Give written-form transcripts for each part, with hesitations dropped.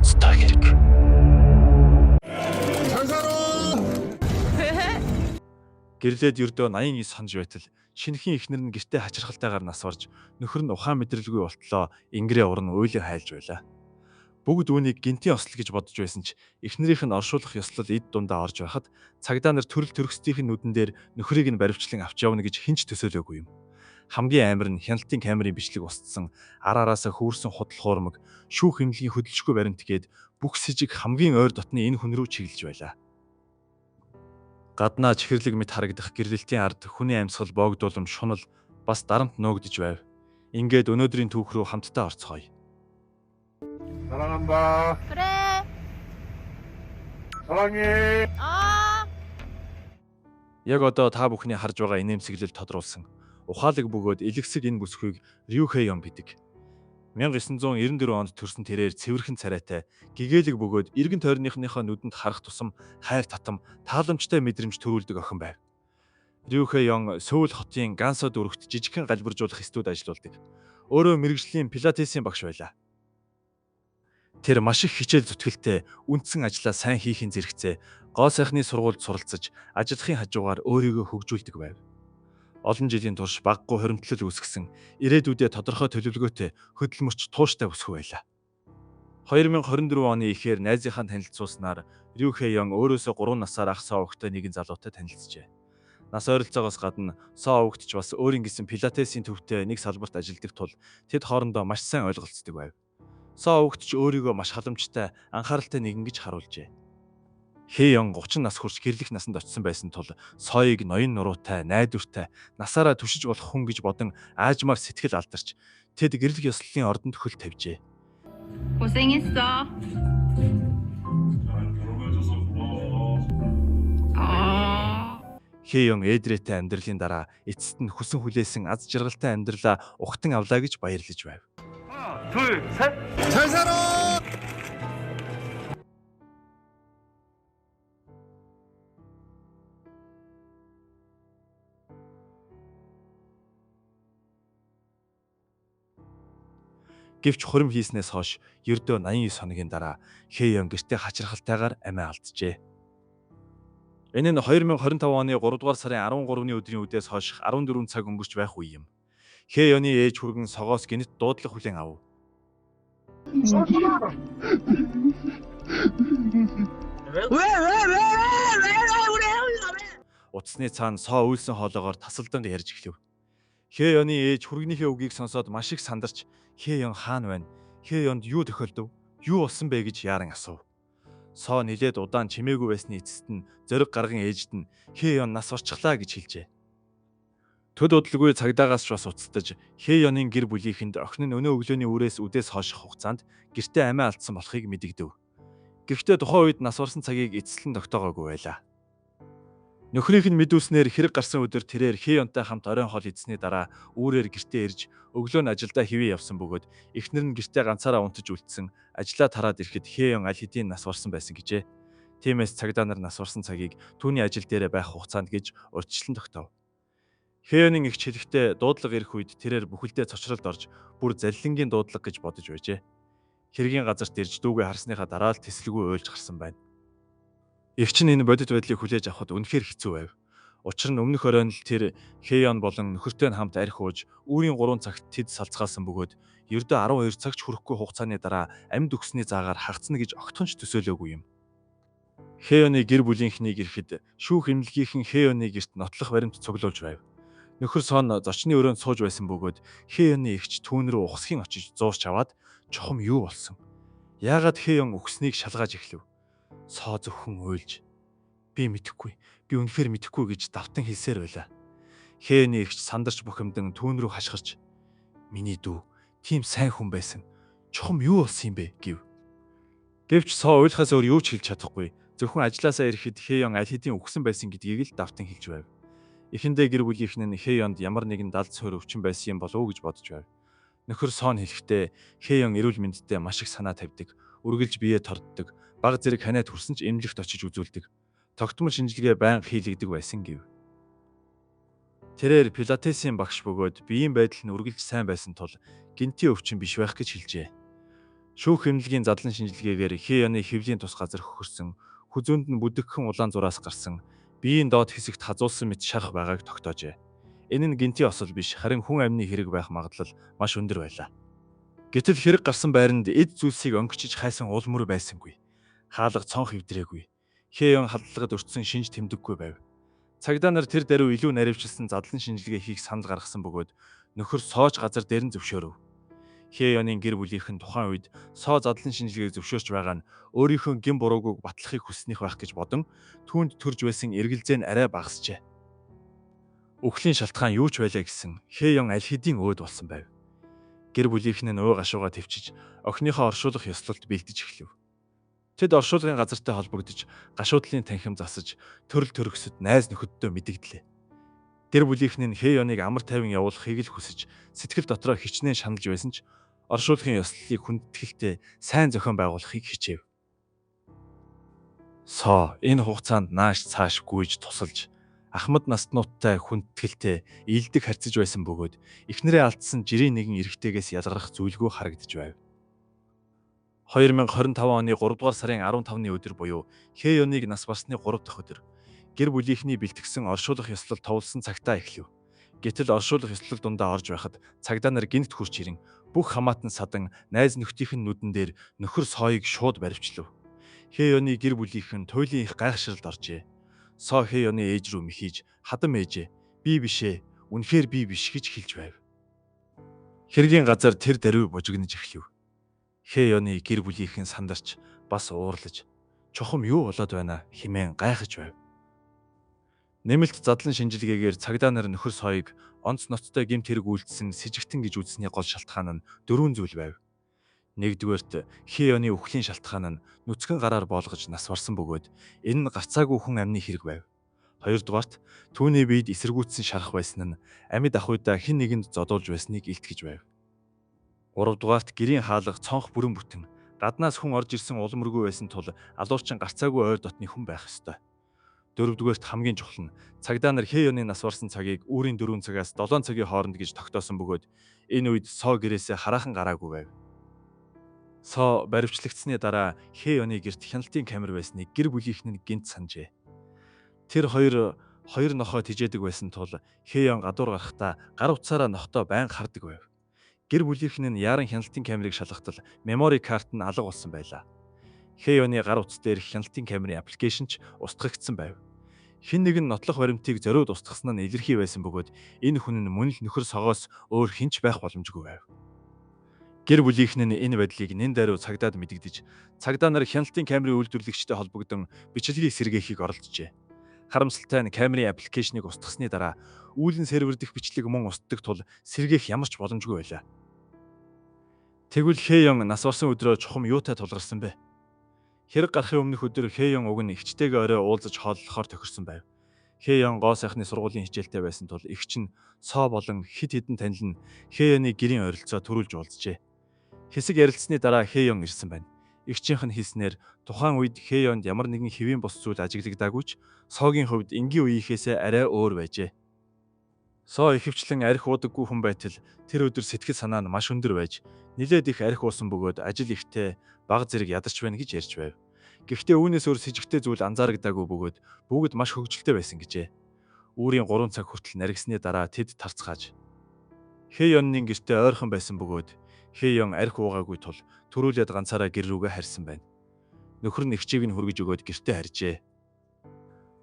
ноцтой хэрэг. Гэрлээд ердөө 89 санаж байтал шинэхэн эхнэр нь гэртээ хачирхалтайгаар нас барж нөхөр нь ухаан мэдрэлгүй болтлоо ингэрээ уран уйлын хайлж байлаа. Бүгд үүнийг гинтийн осол гэж бодож байсан ч эхнэрийнх нь оршуулах ёслол эд дундаа орж байхад цагдаа нар төрөл төрөстийн нүдэн дээр нөхрийг нь баривчлан авч явна гэж хинч төсөөлөөгүй юм. Хамгийн амар нь хяналтын камерын бичлэг устсан араасаа хүүрсэн худал хуурмаг шүүх хэмнэлийн хөдөлшгүй баримт гээд бүх с жиг хамгийн ойр дотны энэ хүн рүү чиглэж байлаа. Гаднаа чихэрлэг мэт харагдах гэрлэлтийн ард хүний амьсгал боогдуулам шунал бас дарамт нуугдж байв. Ингээд өнөөдрийн түүх рүү хамтдаа орцгоё. 사랑한다. 그래. 사랑해. Яг одоо та бүхний харж байгаа инээмсэглэл тодруулсан ухаалаг бөгөөд элэгсэг энэ бүсгүйг Рюхэйон бидэг. 1994 онд төрсэн тэрээр цэвэрхэн царайтай гэгээлэг бөгөөд эргэн тойрныхныхоо нүдэнд харах тусам хайр татам тааламжтай мэдрэмж төрүүлдэг охин байв. Рюхэйон Сөүл хотын Гансо дүүрэгт жижигхэн галбиржуулах студ ажиллаулдаг. Өөрөө мэрэгжлийн пилатесийн багш байлаа. Тэр маш их хичээл зүтгэлтэй үндсэн ажлаа сайн хийхин зэрэгцээ гоо сайхны сургуульд суралцаж ажиллахын хажуугаар өөрийгөө хөгжүүлдэг байв. Олон жилийн турш баггүй хоримтлол үүсгэсэн ирээдүйдээ тодорхой төлөвлөгөөтэй хөдөлмөрч тууштай өсөх байлаа. 2024 оны ихээр найзынхаа танилцуулснаар Рюхэйон өөрөөсөө 3 насаар ах Соо өвгтэй нэгэн залуутай танилцжээ. Нас ойролцоогоос гадна Соо өвгт ч бас өөрийн гэсэн пилатесийн төвтэй нэг салбарт ажилладаг тул тэд хоорондоо маш сайн ойлголцдог байв. Соо өвгт ч өөрийгөө маш халамжтай, анхааралтай нэгэн гэж харуулжээ. Хэйон 30 нас хүрч гэрлэх насанд очсон байсан тул Сооёыг ноён нуруутай, найдвартай, насаараа түшиж болох хүн гэж бодон аажмаар сэтгэл алдарч тэд гэрлэх ёслолын ордонд хөл тавьжээ. 고생했어. 잘 결혼해줘서 고마워. Хэйон ээдрээтэй амьдралын дараа эцэст нь хүсэн хүлээсэн аз жаргалтай амьдралаа ухтан авлаа гэж баярлаж байв. 하나, 둘, 셋. 잘 살아! Гэвч хурим хийснээс хойш ердөө 89 хоногийн дараа Хэйон гэртээ хачирхалтайгаар амиа алджээ. Энэ нь 2025 оны 3 дугаар сарын 13-ны өдрийн үдээс хойш 14 цаг өнгөрч байх үе юм. Хэйоны ээж хүргэн согоос гинт дуудлага хүлээн авав. Утасны цаана Соо үйлсэн хоолоогоор тасалдан ярьж эхлэв. Хэйоны ээж хүргнийхээ үгийг сонсоод маш их сандарч Хэйон хаана байна? Хэйонд юу тохиолдов? Юу болсон бэ гэж яаран асуув. Соо нилээд удаан чимээгүй байсны эцэст нь зориг гарган ээжд нь Хэйон нас орчихлаа гэж хэлжээ. Төд удалгүй цагдаагаас ч бас уцтаж Хэйонын гэр бүлийнхэнд охин нь өнөө өглөөний үрээс үдээс хойших хугацаанд гэртээ амиа алдсан болохыг мэдэгдэв. Гэхдээ тухайн үед нас орсон цагийг эцэслэн тогтоогоогүй байлаа. Нөхрийнх нь мэдүүлснээр хэрэг гарсан өдөр тэрээр Хэйонтай хамт оройн хоол идсэний дараа үүрээр гэртээ ирж өглөө нь ажилдаа хэвээ явсан бөгөөд эхнэр нь гэртээ ганцаараа унтаж үлдсэн ажлаа тараад ирэхэд Хэйон аль хэдийн нас барсан байсан гэжээ. Тиймээс цагдаа нар нас барсан цагийг түүний ажил дээрээ байх хугацаанд гэж урьдчилан тогтов. Хэйонын эгч хэлэхдээ дуудлага ирэх үед тэрээр бүхэлдээ цочролд орж бүр заллингийн дуудлага гэж бодож байжээ. Хэргийн газарт ирж дүүгээ харсныхаа дараа л тэсэлгүй уйлж гарсан байна. Эгч нь энэ бодит байдлыг хүлээж авахд үнэхээр хэцүү байв. Учир нь өмнөх оройн л тэр Хэйон болон нөхөртэй нь хамт арх ууж үүрийн 3 цагт тэд салцгаасан бөгөөд ердөө 12 цагч хүрэхгүй хугацааны дараа амьд өгсөний заагаар хагацна гэж огтхонч төсөөлөөгүй юм. Хэйоны гэр бүлийнхнийг ирэхэд шүүх эмнэлгийнхэн Хэйоны гэрт нотлох баримт цуглуулж байв. Нөхөр Сон зочны өрөөнд сууж байсан бөгөөд Хэйоны эгч түүн рүү ухсхийн очиж зуурч аваад чухам юу болсон? Яагаад Хэйон өгснийг шалгааж эхлэв? Соо зөвхөн уйлж би мэдэхгүй. Би үнэхээр мэдэхгүй гэж давтан хэлсээр байлаа. Хэйоны эгч сандарч бухимдан түүн рүү хашгирч миний дүү тийм сайн хүн байсан. Чухам юу болсон юм бэ гэв. Гэвч Соо уйлахаас өөр юу ч хэлж чадахгүй. Зөвхөн ажилласаа ирэхэд Хэйон аль хэдийн өгсөн байсан гэдгийг л давтан хэлж байв. Эхэндээ гэр бүлийнх нь Хэйонд ямар нэгэн далд суур өвчин байсан юм болов уу гэж бодож байв. Нөхөр Сон хэлэхдээ Хэйон эрүүл мэндэд маш их санаа тавьдаг, үргэлж биеэ торддог, баг зэрэг ханиад хүрсэн ч эмнэлэгт очиж үзүүлдэг. Тогтмол шинжилгээ байнга хийлэгдэг байсан гэв. Тэрээр пилатесийн багш бөгөөд биеийн байдал нь үргэлж сайн байсан тул гинтийн өвчин биш байх гэж хэлжээ. Шүүх хэмнэлгийн задлан шинжилгээгээр Хэ Ёны хэвлийн тус газар хөхөрсөн, хүзүүнд нь бүдэгхэн улаан зураас гарсан, биеийн доод хэсэгт хазуулсан мэт шарх байгааг тогтоожээ. Энэ нь гинти осол биш, харин хүн амины хэрэг байх магадлал маш өндөр байлаа. Гэтэл хэрэг гарсан байранд эд зүйлсийг өнгөчж хайсан уул мөр байсангүй. Хаалга цонх эвдрээгүй. Хэ Ён халдлагад өртсөн шинж тэмдэггүй байв. Цагдаа нар тэр даруй илүү наривчлсан задлан шинжилгээ хийх санал гаргасан бөгөөд нөхөр Сооч газар дээр нь зөвшөөрөв. Хэ Ёны гэр бүлийнхэн тухайн үед Соо задлан шинжилгээг зөвшөөрч байгаа нь өөрийнхөө гин бурууг батлахыг хүснэх байх гэж бодон түүнд төрж байсан эргэлзээ нь арай багасжээ. Үхлийн шалтгаан юу ч байлаа гэсэн Хэ Ён аль хэдийн өөд болсон байв. Гэр бүлийнхэн нь өө гашууга төвчиж охиныхоо оршуулах ёслолд бэлдэж эхлэв. Тэд оршуулгын газартай холбогдож гашуудлын танхим засаж төрөл төрөксөд найз нөхөддөө мэдэгдлээ. Гэр бүлийнхэн нь Хэ Ёныг амар тайван явуулахыг л хүсэж сэтгэл дотроо хичнээн шаналж байсан ч оршуулгын ёслолыг хүндэтгэлтэй сайн зохион байгуулахыг хичээв. Соо энэ хугацаанд нааш цааш гүйж тусалж ахмад настнуудтай хүндэтгэлтэй ийдэг харьцаж байсан бөгөөд эхнэрээ алдсан жирийн нэгэн эрэгтэйгээс ялгарах зүйлгүй харагдаж байв. 2025 оны 3 дугаар сарын 15-ны өдөр буюу Хэ Ёныг нас барсны 3 дахь өдөр гэр бүлийнхний бэлтгэсэн оршуулах ёслол товлсон цагтаа эхлэв. Гэтэл оршуулах ёслол дундаа орж байхад цагдаа нар гинт хурж ирэн бүх хамаатан садан найз нөхдийнхэн нүдэн дээр нөхөр Сооёг шууд баривчлав. Хэ Ёны гэр бүлийнхэн туйлын их гайхшралд оржээ. Соо Хэ Ёны ээж рүү мэхийж хадам ээжээ би бишээ үнэхээр би биш гэж хэлж байв. Хэргийн газар тэр даруй бужигнаж эхлэв. Хэ Ёны гэр бүлийнхэн сандарч бас уурлаж чухам юу болоод байна хэмээн гайхаж байв. Нэмэлт задлан шинжилгээгээр цагдаа нар нөхөр Сооёг онц ноцтой гэмт хэрэг үйлдсэн сэжигтэн гэж үзсний гол шалтгаан нь 4 зүйл байв. Нэгдүгээрт Хэ Ёны үхлийн шалтгаан нь нүцгэн гараар боолгож нас барсан бөгөөд энэ нь гарцаагүй хүн амны хэрэг байв. Хоёрдугаарт түүний биед эсэргүүцсэн шарах байсан нь амьд ахуйдаа хэн нэгэнд зодуулж байсныг илтгэж байв. Гуравдугаарт гэрийн хаалга цонх бүрэн бүтэн гаднаас хүн орж ирсэн улмөргүй байсан тул алуурчин гарцаагүй ойр дотны хүн байх ёстой. Дөрөвдүгээрт хамгийн чухал нь цагдаа нар Хэ Ёны нас барсан цагийг үүрийн 4 цагаас 7 цагийн хооронд гэж тогтоосон бөгөөд энэ үед Соо гэрээсээ хараахан гараагүй байв. Соо баривчлагдсны дараа Хэ Ёны гэрт хяналтын камер байсныг гэр бүлийнхэн нь гинт санджээ. Тэр хоёр нохой тижээдэг байсан тул Хэ Ён гадуур гарахдаа гар утсаараа нохтой байн хардаг байв. Гэр бүлийнхэн нь яаран хяналтын камерыг шалгахтал мемори карт нь алга болсон байлаа. Хэ Ёны гар утас дээрх хяналтын камерын аппликейшн ч устгагдсан байв. Хэн нэгэн нотлох баримтыг зориуд устгасан нь илэрхий байсан бөгөөд энэ хүн нь мөн л нөхөр Согоос өөр хинч байх боломжгүй байв. Гэр бүлийнхэн нь энэ байдлыг нэн даруй цагдаад мэдэгдэж, цагдаа нар хяналтын камерын үйлдвэрлэгчтэй холбогдсон бичлэгийг сэргээхийг оролдожээ. Харамсалтай нь камерын аппликейшнийг устгасны дараа үүлэн сервер дэх бичлэг мөн устдаг тул сэргээх ямар ч боломжгүй байлаа. Тэгвэл Хэ Ён нас барсан өдрөө чухам юутай тулгарсан бэ? Хэрэг гарахын өмнөх өдөр Хэ Ён уг нь эгчтэйгээ орой уулзаж хооллохоор тохирсон байв. Хэ Ён гоо сайхны сургуулийн хичээлтэй байсан тул эгч нь Соо болон хэд хэдэн танил нь Хэ Ёны гэрийн ойролцоо төрүүлж уулзжээ. Хэсэг ярилцсны дараа Хэ Ён ирсэн байна. Эгчийнх нь хэлснээр тухайн үед Хэ Ёнд ямар нэгэн хэвийн бус зүйл ажиглагдаагүй ч Соогийн хувьд энгийн үеийнхээсээ арай өөр байжээ. Соо ихэвчлэн арх уудаггүй хүн байтал тэр өдөр сэтгэл санаа нь маш өндөр байж нилээд их арх уусан бөгөөд ажил ихтэй баг зэрэг ядарч байна гэж ярьж байв. Гэхдээ үүнээс өөр сэжигтэй зүйл анзаарагдаагүй бөгөөд бүгд маш хөвгөлтэй байсан гэжээ. Үүрийн 3 цаг хүртэл наригсны дараа тэд тарцгааж Хэ Ённы гэртээ ойрхон байсан бөгөөд Хэ Ён арх уугаагүй тул төрүүлээд ганцаараа гэр рүүгээ харьсан байна. Нөхөр нь эгчийг нь хүргэж өгөөд гэртээ харжээ.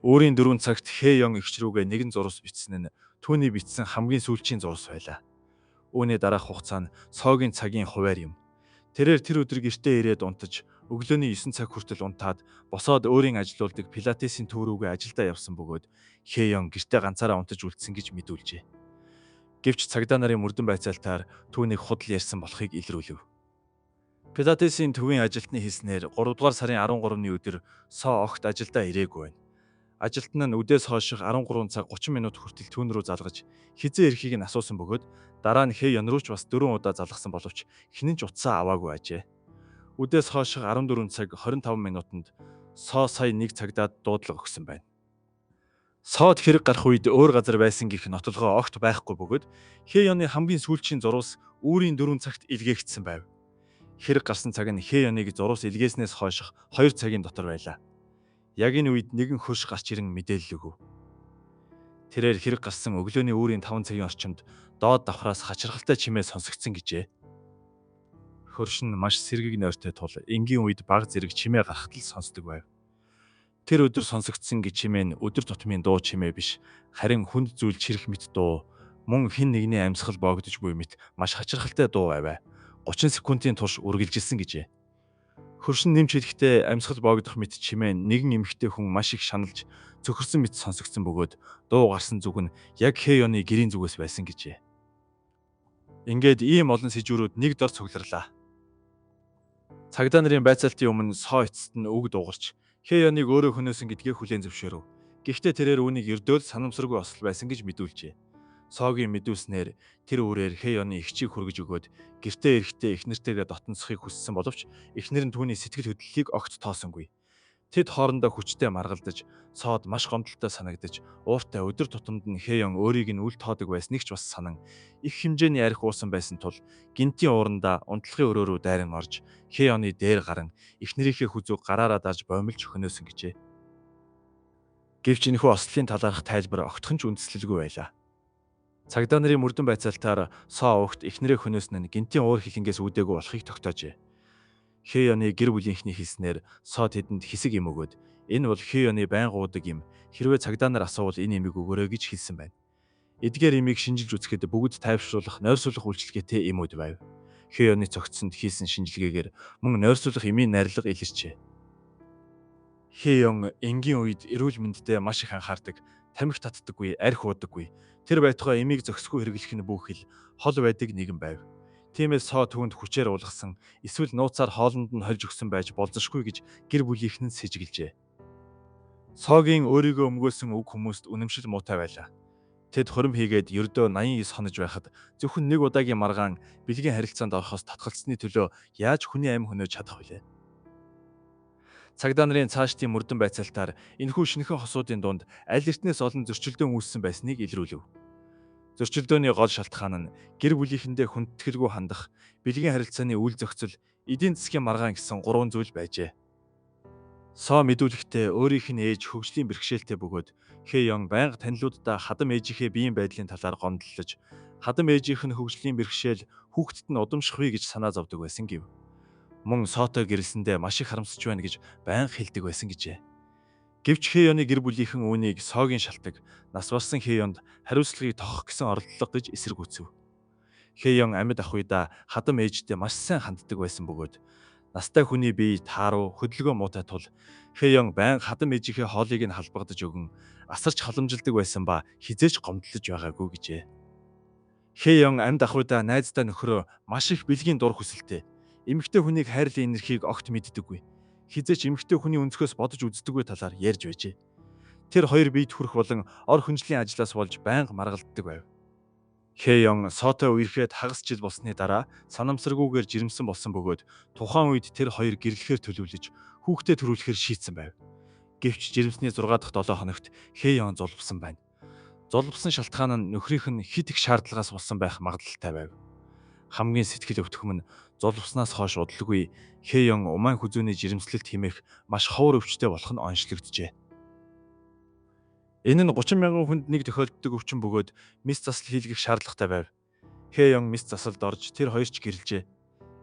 Өөрийн 4 цагт Хэ Ён эгч рүүгээ нэгэн зурус бичсэн нь түүний бичсэн хамгийн сүүлчийн зурус байлаа. Үүний дараах хугацаа нь Соогийн цагийн хуваар юм. Тэрээр тэр өдөр гэртээ ирээд унтаж өглөөний 9 цаг хүртэл унтаад босоод өөрийн ажилуулдаг пилатесийн төв рүүгээ ажилдаа явсан бөгөөд Хэ Ён гэртээ ганцаараа унтаж үлдсэн гэж мэдүүлжээ. Гэвч цагдаа нарын мөрдөн байцаалтаар түүнийг худал ярьсан болохыг илрүүлв. Пилатесийн төвийн ажилтны хэлснээр 3 дугаар сарын 13-ны өдөр Соо огт ажилдаа ирээгүй байна. Ажилтан нь үдээс хойших 13 цаг 30 минут хүртэл түүн рүү залгаж хизээ ирэхийг нь асуусан бөгөөд дараа нь Хэ Ён руу ч бас 4 удаа залгасан боловч хинэн ч утсаа аваагүй ажээ. Үдээс хойших 14 цаг 25 минутанд Соо сая 1 цагдаад дуудлага өгсөн байна. Соод хэрэг гарах үед өөр газар байсан гэх нотолгоо огт байхгүй бөгөөд Хэ Ёны хамгийн сүүлчийн зурвас үүрийн 4 цагт илгээгдсэн байв. Хэрэг гарсан цаг нь Хеёныг зурус илгээснээс хойш 2 цагийн дотор байлаа. Яг энэ үед нэгэн хөрш гарч ирэн мэдээлэл өгөв. Тэрээр хэрэг гарсан өглөөний үүрийн 5 цагийн орчимд доод давхраас хачирхалтай чимээ сонсогдсон гэжээ. Хөрш нь маш сэргийг нойртой тул энгийн үед баг зэрэг чимээ гарахад л сонсдог байв. Тэр өдөр сонсогдсон чимээ нь өдөр тутмын дуу чимээ биш, харин хүнд зүйл чирэх мэт дуу, мөн хэн нэгний амьсгал боогдож буй мэт маш хачирхалтай дуу байв. 30 секундын турш үргэлжилсэн гэжээ. Хөршин нэмж хэлэхдээ амьсгал боогдох мэт чимээ нэгэн эмэгтэй хүн маш их шаналж цөхөрсөн мэт сонсогдсон бөгөөд дуу гарсан зүг нь яг Хеёны гэрийн зүгээс байсан гэжээ. Ингээд ийм олон сэжүүрүүд нэг дор цугларлаа. Цагдаа нарын байцаалтын өмнө Соо эцэст нь үг дуугарч Хеёныг өөрөө хөнөөсөн гэдгээ хүлээн зөвшөөрөв. Гэхдээ тэрээр үүнийг ердөөл санамсаргүй осол байсан гэж мэдүүлжээ. Соогийн мэдүүлснээр тэр үрээр Хеёны ихчийг хүргэж өгөөд гэртээ эрэхтээ эхнэртэйгээ дотносхийг хүссэн боловч эхнэр нь түүний сэтгэл хөдлөлийг огт тоосонгүй. Тэд хоорондоо хүчтэй маргалдаж, Соод маш гомдолтой санагдаж, ууртай өдөр тутамд нь Хеён өөрийг нь үл тоодог байсныг ч бас санан их хэмжээний арх уусан байсан тул гинтийн уурандаа унтлагын өрөө рүү дайран орж Хеёны дээр гарan эхнэрийнхээ хүзүүг гараараа дааж боомлж хөнөөсөн гэжээ. Гэвч энэхүү ослын талаарх тайлбар огтхон ч үндэслэлгүй байлаа. Цагдаа нарын мөрдөн байцаалтаар Соо огт эхнэрээ хөнөөсөн нь гинтийн уур хилэнгээс үүдээгүй болохыг тогтоожээ. Хеёны гэр бүлийнхний хэлснээр Соо тэдэнд хэсэг юм өгөөд энэ бол Хеёны байнга уудаг юм. Хэрвээ цагдаа нар асуувал энэ имийг өгөөрэй гэж хэлсэн байна. Эдгээр имийг шинжилж үзэхэд бүгд тайвшруулах, нойрсуулах үйлчилгээтэй имүүд байв. Хеёны цогцсонд хийсэн шинжилгээгээр мөн нойрсуулах имийн найрлага илэрчээ. Хеён энгийн үед эрүүл мэндэд маш их анхаардаг, тамхи татдаггүй, арх уудаггүй. Тэр байтугай имийг зохисгүй хэрэглэх нь бүхэл хол байдаг нэгэн байв. Тиймээс Соо түүнд хүчээр уулгасан, эсвэл нууцаар хоолнд нь хольж өгсөн байж болзошгүй гэж гэр бүлийнх нь сэжиглжээ. Соогийн өөрийгөө өмгөөлсөн үг хүмүүст үнэмшил муутай байлаа. Тэд хорим хийгээд ердөө 89 хонож байхад зөвхөн нэг удаагийн маргаан бэлгийн харилцаанд орохоос татгалцсны төлөө яаж хүний амь хөнөөж чадах вүлээ? Цагдаа нарын цаашдын мөрдөн байцаалтаар энэхүү шинэхэн хосуудын дунд аль эртнээс олон зөрчилдөөн үүссэн байсныг илрүүлв. Зөрчилдөөний гол шалтгаан нь гэр бүлийнхэндээ хүндэтгэлгүй хандах, бэлгийн харилцааны үйл зохицол, эдийн засгийн маргаан гэсэн 3 зүйл байжээ. Соо мэдүүлэхдээ өөрийнх нь ээж хөгжлийн бэрхшээлтэй бөгөөд Хеён байнга танилууддаа хадам ээжийнхээ биеийн байдлын талаар гомдлож, хадам ээжийнх нь хөгжлийн бэрхшээл хүүхдэд нь удамшихгүй гэж санаа зовдөг байсан гэв. Мөн Соотой гэрэлсэндээ маш их харамсаж байна гэж байнга хэлдэг байсан гэжээ. Гэвч Хеёны гэр бүлийнхэн үүнийг Соогийн шалтгаан, нас барсан Хеёнд хариуцлагыг тохох гэсэн оролдлого гэж эсэргүүцэв. Хеён амьд ах уйдаа хадам ээжтэй маш сайн ханддаг байсан бөгөөд настай хүний бие тааруу хөдөлгөөн муутай тул Хеён байнга хадам ээжийнхээ хоолыг нь халбагдаж өгөн асарч халамжилдаг байсан ба хизээч гомдлож байгаагүй гэжээ. Хеён амьд ах уйдаа найздаа нөхрөө маш их бэлгийн дур хүсэлтэй, эмэгтэй хүнийг хайрлын энерхийг огт мэддэггүй. Хизээч эмэгтэй хүний өнцгөөс бодож үздэггүй талаар ярьж байжээ. Тэр хоёр биед хүрэх болон ор хүнжлийн ажлаас болж байнга маргалддаг байв. Хеён Соотой үерхэд хагас жил болсны дараа санамсаргүйгээр жирэмсэн болсон бөгөөд тухайн үед тэр хоёр гэрлэхээр төлөвлөж хүүхдэд төрүүлэхээр шийдсэн байв. Гэвч жирэмсний 6 дахь 7 хоногт Хеён зулбсан байна. Зулбсан шалтгаан нь нөхрийнх нь хит их шаардлагаас болсон байх магадлалтай байв. Хамгийн сэтгэл өвтгөм нь зулбснаас хойш удалгүй Хеён умаан хүзүүний жирэмслэлт хэмээх маш ховор өвчтэй болох нь онцлогджээ. Энэ нь 30 мянган хүнд нэг тохиолддог өвчин бөгөөд мис засал хийлгэх шаардлагатай байв. Хеён мис засалд орж тэр хоёр ч гэрэлжээ.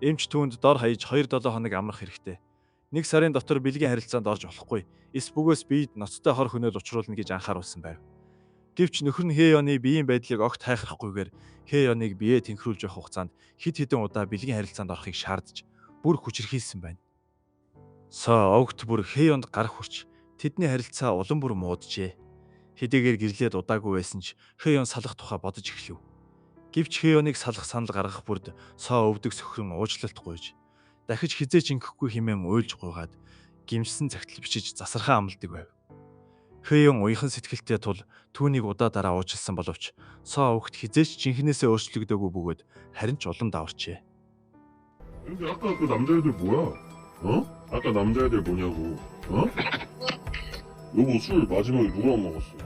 Эмч түүнд дор хаяж 2-7 хоног амрах хэрэгтэй. 1 сарын дотор бэлгийн харилцаанд орж болохгүй. Эс бөгөөс биед ноцтой хор хөнөөл учруулна гэж анхааруулсан байв. Гэвч нөхөр нь Хеёны биеийн байдлыг огт хайхрахгүйгээр Хеёныг биеэ тэнхрүүлж явах хугацаанд хэд хэдэн удаа бэлгийн харилцаанд орохыг шаардаж бүр хүчирхийлсэн байна. Соо огт бүр Хеёнд гарах хүрч тэдний харилцаа улам бүр мууджээ. Хэдийгээр гэрлээд удаагүй байсан ч Хеён салах тухай бодож эхлэв. Гэвч Хеёныг салах санал гаргах бүрд Соо өвдөг сөхрөн уучлалт гуйж дахиж хизээч ингэхгүй хэмээн уйлж гуйгаад гимжсэн цагтл бичиж засархаа амладаг байв. Хеён уяхан сэтгэлтэй тул түүнийг удаа дараа уучлсан боловч Соо огт хизээч жинхнээсээ өөрчлөгдөөгүй бөгөөд харин ч улам даварчээ. 근데 아까 그 남자애들 뭐야? 어? 아까 남자애들 뭐냐고? 어? 여보 술 마지막에 누구랑 먹었어?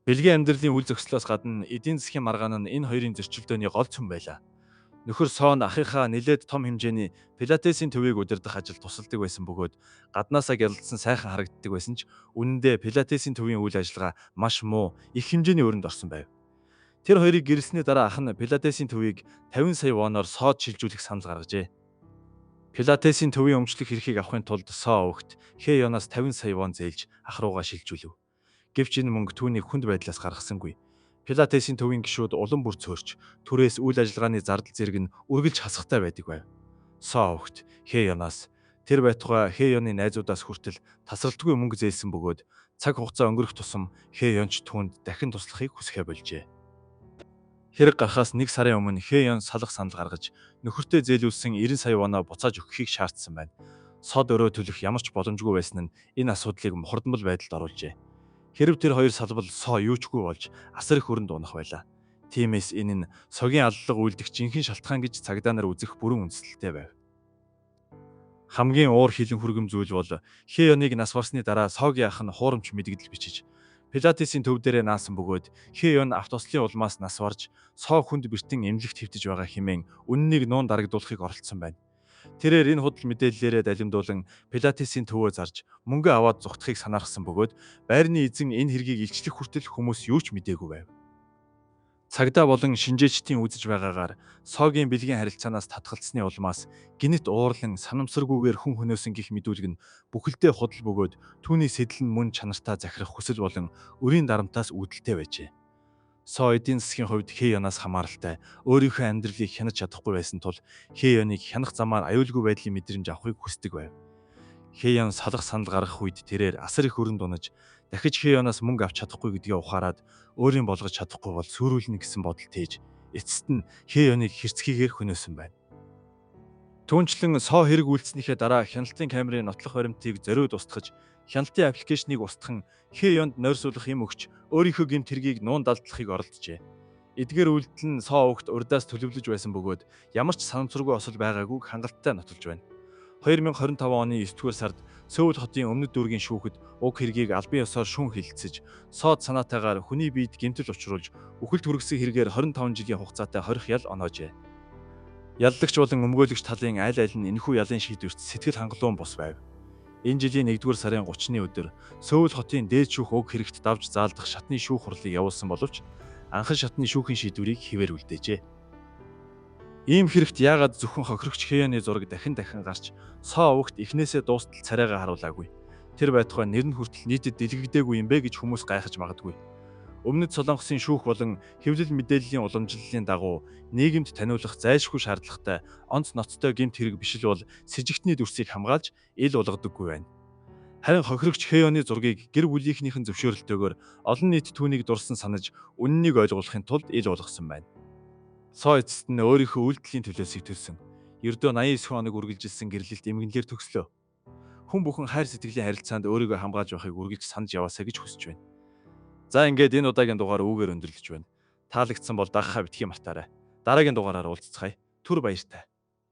Бэлгийн амьдралын үйл зохицлоос гадна эдийн засгийн маргаан нь энэ хоёрын зөрчилдөөний гол цөм байлаа. Нөхөр Сон ахыхаа нэлээд том хэмжээний пилатесийн төвийг удирдах ажил тусалдаг байсан бөгөөд гаднаасаа гялалзсан сайхан харагддаг байсан ч үнэндээ пилатесийн төвийн үйл ажиллагаа маш муу, их хэмжээний өрөнд орсон байв. Тэр хоёрыг гэрэлсний дараа ах нь пилатесийн төвийг 50 сая воноор соод шилжүүлэх санал гаргажээ. Пилатесийн төвийн өмчлөх эрхийг авахын тулд Со өгт Хеонаас 50 сая вон зээлж ах руугаа шилжүүлв. Гэвч энэ мөнгө түүний хүнд байдлаас гаргасангүй. Пилатесийн төвийн гишүүд улам бүр цөөрч, түрээс үйл ажиллагааны зардал зэрэг нь үргэлж хасахтай байдаг байв. Со өгт Хеонаас тэр байтугай Хеоны найзуудаас хүртэл тасралтгүй мөнгө зээлсэн бөгөөд цаг хугацаа өнгөрөх тусам Хеонч түүнд дахин туслахыг хүсэхэ болжээ. Хэрэг гарахаас 1 сарын өмнө Хеон салах санал гаргаж нөхөртөө зээлүүлсэн 90 сая воноо буцааж өгөхийг шаардсан байна. Сод өрөө төлөх ямар ч боломжгүй байсан нь энэ асуудлыг мухардмал байдалд оруулжээ. Хэрв тэр хоёр салбал Со юучгүй болж асар их өрөнд унах байлаа. Тиймээс энэ нь согийн аллага үйлдэх жинхэнэ шалтгаан гэж цагдаа нар үзэх бүрэн үндэслэлтэй байв. Хамгийн уур хилэн хүргэм зүйл бол Хеоныг нас барсны дараа Согийн ах нь хуурамч мэдгдэл бичиж Пилатесийн төв дээрээ наасан бөгөөд Хеон автослын улмаас нас барж Со хүнд бэртэн эмнэлэгт хэвтэж байгаа хэмээн үннийг нуун дарагдуулахыг оролдсон байна. Тэрээр энэ худал мэдээллээрээ далимдуулан Пилатесийн төвөө зарж мөнгө аваад зүхтахыг санаарсан бөгөөд байрны эзэн энэ хэргийг илчлэх хүртэл хүмүүс юу ч мэдээгүй байв. Цагдаа болон шинжээчдийн үзэж байгаагаар Согийн бэлгийн харилцаанаас татгалцсны улмаас гинэт уурлан санамсаргүйгээр хүн хөнөөсөн гих мэдүүлэг нь бүхэлдээ худал бөгөөд түүний сэтэл нь мөн чанартаа захирах хүсэл болон өрийн дарамтаас үүдэлтэй байжээ. Со эдийн засгийн хувьд Хеонаас хамааралтай өөрийнхөө амьдралыг хянаж чадахгүй байсан тул Хеоныг хянах замаар аюулгүй байдлын мэдрэмж авахыг хүсдэг байв. Хеон салах санал гаргах үед тэрээр асар их өрөнд унаж дахиж Хеонаас мөнгө авч чадахгүй гэдгээ ухаарад өөрийн болгож чадахгүй бол сүрүүлнэ гэсэн бодол тээж эцэст нь Хеоныг хэрцгийгээр хөнөөсөн байна. Түүнчлэн Со хэрэг үйлцснийхээ дараа хяналтын камерын нотлох баримтыг зориуд устгаж хяналтын аппликейшнийг устган Хеонд нойрсуулах юм өгч өөрийнхөө гэмт хэргийг нуун далдлахыг оролджээ. Эдгээр үйлдэл нь Со өгт урдаас төлөвлөж байсан бөгөөд ямар ч санамсаргүй осол байгаагүй хангалттай нотолж байна. 2025 оны 9-р сард Сөүл хотын өмнөд дүүргийн шүүхэд уг хэргийг албан ёсоор шүүн хэлэлцэж, Сод санаатаагаар хүний биед гэмтэл учруулж, үхэлд хүргэсэн хэрэгээр 25 жилийн хугацаатай хорих ял оноожээ. Яллагч болон өмгөөлөгч талын аль аль нь энэхүү ялын шийдвэрт сэтгэл хангалуун бус байв. Энэ жилийн 1-р сарын 30-ны өдөр Сөүл хотын дээд шүүх уг хэрэгт давж заалдах шатны шүүх хурлыг явуулсан боловч анхан шатны шүүхийн шийдвэрийг хэвээр үлдээжээ. Ийм хэрэгт яагаад зөвхөн хохирогч Хеоны зураг дахин гарч Со өгт эхнээсээ дуустал царайгаа харуулаагүй. Тэр байтугай нэр нь хүртэл нийтэд дэлгэгдээгүй юм бэ гэж хүмүүс гайхаж магадгүй. Өмнөд Солонгосын шүүх болон хэвлэл мэдээллийн уламжлалын дагуу нийгэмд таниулах зайлшгүй шаардлагатай онц ноцтой гэмт хэрэг биш л бол с ิจ гтний дүрсийг хамгаалж ил болгодоггүй байна. Харин хохирогч Хеоны зургийг гэр бүлийнхнийхэн зөвшөөрөлтөөр олон нийт түүнийг дурсан санаж үннийг ойлгуулахын тулд ил болгосон байна. Со эцэст нь өөрийнхөө үйлдэлийн төлөө сэтгүүлсэн. Ердөө 89 хоног үргэлжилсэн гэрлэлт эмгэнлэр төгслөө. Хүн бүхэн хайр сэтгэлийн харилцаанд өөрийгөө хамгааж байхыг үргэлж санаж яваасаа гэж хүсэж байна. За ингээд энэ удаагийн дугаар үүгээр өндөрлөж байна. Таалагдсан бол дагахаа битгий мартаарай. Дараагийн дугаараар уулзцгаая. Түр баяртай.